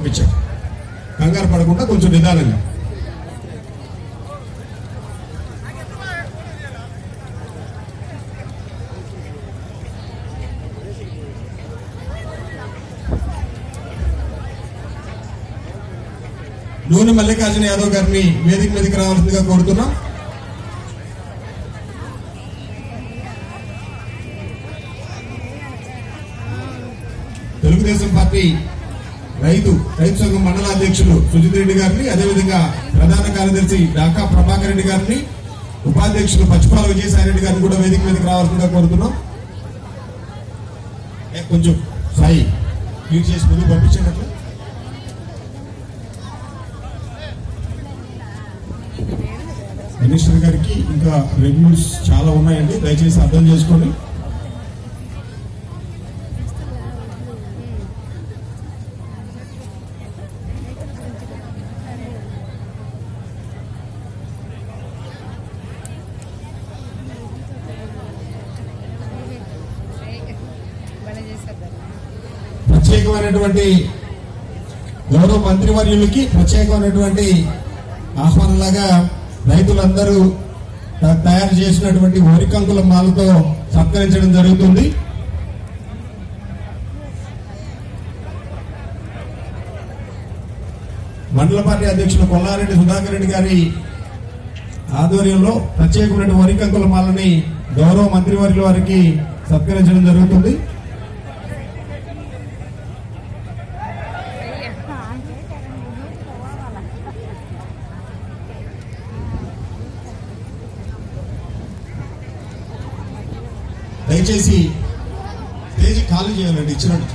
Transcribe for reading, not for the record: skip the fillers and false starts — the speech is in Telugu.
పంపించండి. కంగారు పడకుండా కొంచెం నిదానంగా. నూనె మల్లికార్జున యాదవ్ గారిని వేదిక మీదకి రావాల్సిందిగా కోరుతున్నాం. తెలుగుదేశం పార్టీ రైతు సంఘం మండల అధ్యక్షులు సుజిత్ రెడ్డి గారిని, అదేవిధంగా ప్రధాన కార్యదర్శి డాకా ప్రభాకర్ రెడ్డి గారిని, ఉపాధ్యక్షులు పచ్చిపాల విజయసాయి రెడ్డి గారిని కూడా వేదిక మీదకి రావాల్సిందిగా కోరుతున్నాం. కొంచెం సాయి ట్వీట్ చేసి ముందు పంపించినట్లు. మినిస్టర్ గారికి ఇంకా రెగ్యులర్స్ చాలా ఉన్నాయండి, దయచేసి అర్థం చేసుకోండి. ప్రత్యేకమైనటువంటి గౌరవ మంత్రివర్యులకి ప్రత్యేకమైనటువంటి ఆహ్వానంలాగా రైతులందరూ తయారు చేసినటువంటి వరికంకుల మాలతో సత్కరించడం జరుగుతుంది. మండల పార్టీ అధ్యక్షులు కొల్లారెడ్డి సుధాకర్ రెడ్డి గారి ఆధ్వర్యంలో ప్రత్యేకమైన వరికంకుల మాలని గౌరవ మంత్రివర్యుల వారికి సత్కరించడం జరుగుతుంది. దయచేసి స్టేజ్ ఖాళీ చేయాలండి ఇచ్చినట్టు.